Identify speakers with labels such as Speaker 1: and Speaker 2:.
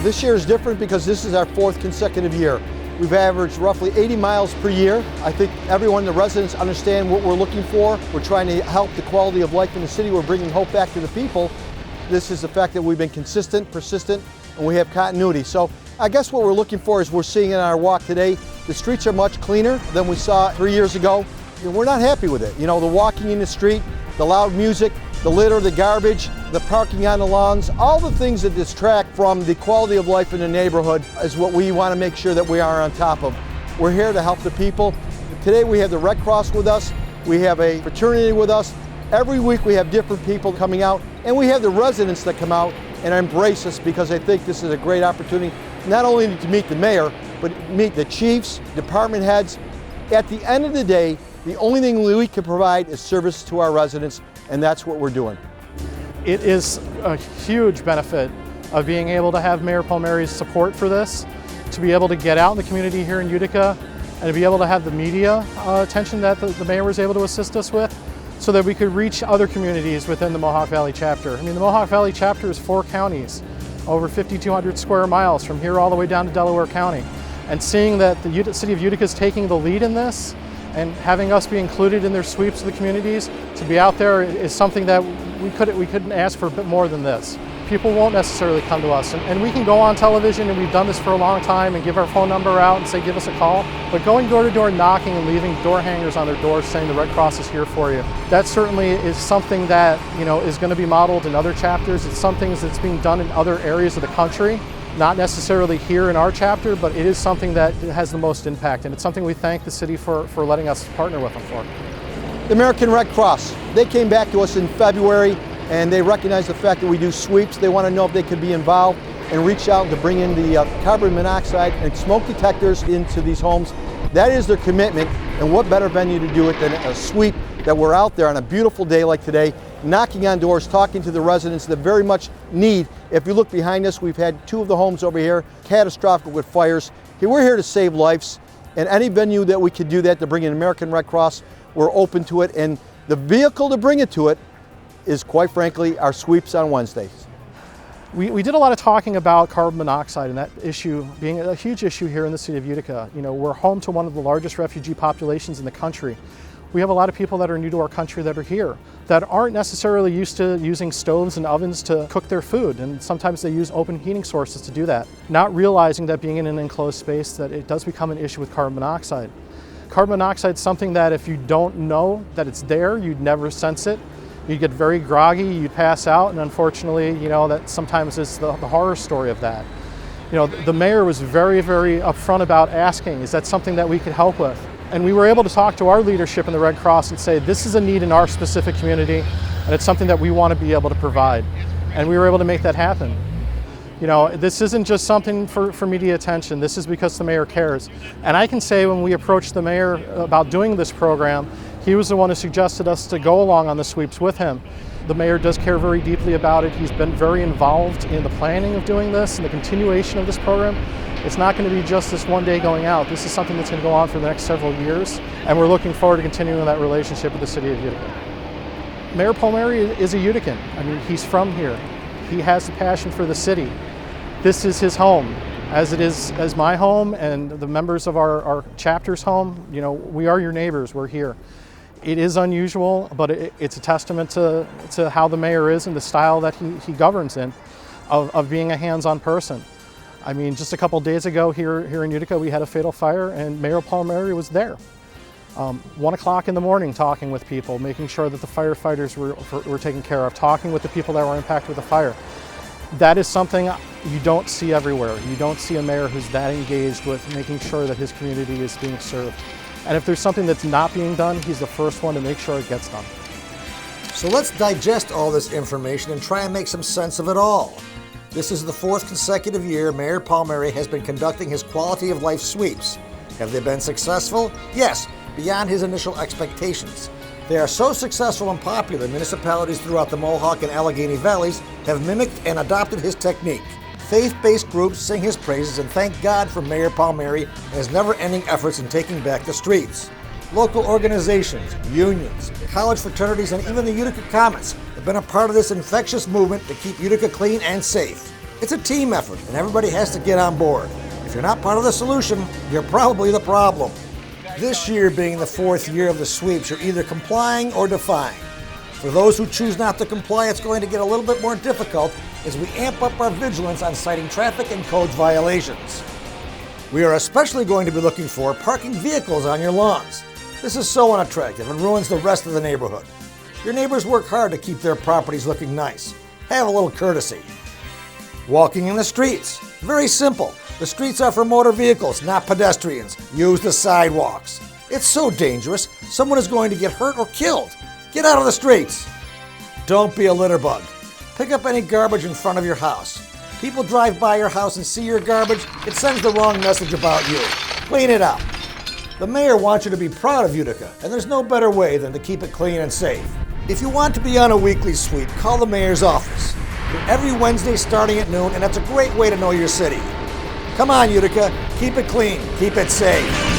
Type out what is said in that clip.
Speaker 1: This year is different because this is our 4th consecutive year. We've averaged roughly 80 miles per year. I think everyone, the residents, understand what we're looking for. We're trying to help the quality of life in the city. We're bringing hope back to the people. This is the fact that we've been consistent, persistent, and we have continuity. So I guess what we're looking for is we're seeing in our walk today, the streets are much cleaner than we saw 3 years ago. And we're not happy with it. You know, the walking in the street, the loud music, the litter, the garbage, the parking on the lawns, all the things that distract from the quality of life in the neighborhood is what we want to make sure that we are on top of. We're here to help the people. Today we have the Red Cross with us. We have a fraternity with us. Every week we have different people coming out, and we have the residents that come out and embrace us because I think this is a great opportunity, not only to meet the mayor, but meet the chiefs, department heads. At the end of the day, the only thing we can provide is service to our residents, and that's what we're doing.
Speaker 2: It is a huge benefit of being able to have Mayor Palmieri's support for this, to be able to get out in the community here in Utica, and to be able to have the media attention that the mayor was able to assist us with, so that we could reach other communities within the Mohawk Valley chapter. I mean, the Mohawk Valley chapter is 4 counties, over 5,200 square miles from here all the way down to Delaware County. And seeing that the city of Utica is taking the lead in this and having us be included in their sweeps of the communities, to be out there is something that we couldn't ask for a bit more than this. People won't necessarily come to us, and we can go on television, and we've done this for a long time, and give our phone number out and say give us a call, but going door to door knocking and leaving door hangers on their doors saying the Red Cross is here for you, that certainly is something that, you know, is going to be modeled in other chapters. It's something that's being done in other areas of the country, not necessarily here in our chapter, but it is something that has the most impact, and it's something we thank the city for letting us partner with them for.
Speaker 1: The American Red Cross, they came back to us in February, and they recognize the fact that we do sweeps. They want to know if they could be involved and reach out to bring in the carbon monoxide and smoke detectors into these homes. That is their commitment, and what better venue to do it than a sweep that we're out there on a beautiful day like today, knocking on doors, talking to the residents that very much need. If you look behind us, we've had 2 of the homes over here, catastrophic with fires. We're here to save lives, and any venue that we could do that to bring in American Red Cross, we're open to it, and the vehicle to bring it to it is, quite frankly, our sweeps on Wednesdays.
Speaker 2: We did a lot of talking about carbon monoxide and that issue being a huge issue here in the city of Utica. You know, we're home to one of the largest refugee populations in the country. We have a lot of people that are new to our country that are here, that aren't necessarily used to using stoves and ovens to cook their food, and sometimes they use open heating sources to do that, not realizing that being in an enclosed space, that it does become an issue with carbon monoxide. Carbon monoxide is something that if you don't know that it's there, you'd never sense it. You'd get very groggy, you'd pass out, and unfortunately, you know, that sometimes is the horror story of that. You know, the mayor was very, very upfront about asking, is that something that we could help with? And we were able to talk to our leadership in the Red Cross and say, this is a need in our specific community, and it's something that we want to be able to provide. And we were able to make that happen. You know, this isn't just something for media attention, this is because the mayor cares. And I can say when we approached the mayor about doing this program, he was the one who suggested us to go along on the sweeps with him. The mayor does care very deeply about it. He's been very involved in the planning of doing this and the continuation of this program. It's not going to be just this one day going out. This is something that's going to go on for the next several years, and we're looking forward to continuing that relationship with the city of Utica. Mayor Palmieri is a Utican. I mean, he's from here. He has a passion for the city. This is his home, as it is as my home and the members of our chapter's home. You know, we are your neighbors, we're here. It is unusual, but it's a testament to how the mayor is and the style that he governs in, of being a hands-on person. I mean, just a couple days ago here in Utica, we had a fatal fire, and Mayor Palmieri was there. 1 o'clock in the morning talking with people, making sure that the firefighters were taken care of, talking with the people that were impacted with the fire. That is something you don't see everywhere. You don't see a mayor who's that engaged with making sure that his community is being served. And if there's something that's not being done, he's the first one to make sure it gets done.
Speaker 3: So let's digest all this information and try and make some sense of it all. This is the 4th consecutive year Mayor Palmieri has been conducting his quality of life sweeps. Have they been successful? Yes, beyond his initial expectations. They are so successful and popular, municipalities throughout the Mohawk and Allegheny Valleys have mimicked and adopted his technique. Faith-based groups sing his praises and thank God for Mayor Palmieri and his never-ending efforts in taking back the streets. Local organizations, unions, college fraternities, and even the Utica Comets have been a part of this infectious movement to keep Utica clean and safe. It's a team effort, and everybody has to get on board. If you're not part of the solution, you're probably the problem. This year being the 4th year of the sweeps, you're either complying or defying. For those who choose not to comply, it's going to get a little bit more difficult as we amp up our vigilance on citing traffic and codes violations. We are especially going to be looking for parking vehicles on your lawns. This is so unattractive and ruins the rest of the neighborhood. Your neighbors work hard to keep their properties looking nice. Have a little courtesy. Walking in the streets. Very simple. The streets are for motor vehicles, not pedestrians. Use the sidewalks. It's so dangerous, someone is going to get hurt or killed. Get out of the streets. Don't be a litter bug. Pick up any garbage in front of your house. People drive by your house and see your garbage, it sends the wrong message about you. Clean it up. The mayor wants you to be proud of Utica, and there's no better way than to keep it clean and safe. If you want to be on a weekly sweep, call the mayor's office. They're every Wednesday starting at noon, and that's a great way to know your city. Come on, Utica. Keep it clean. Keep it safe.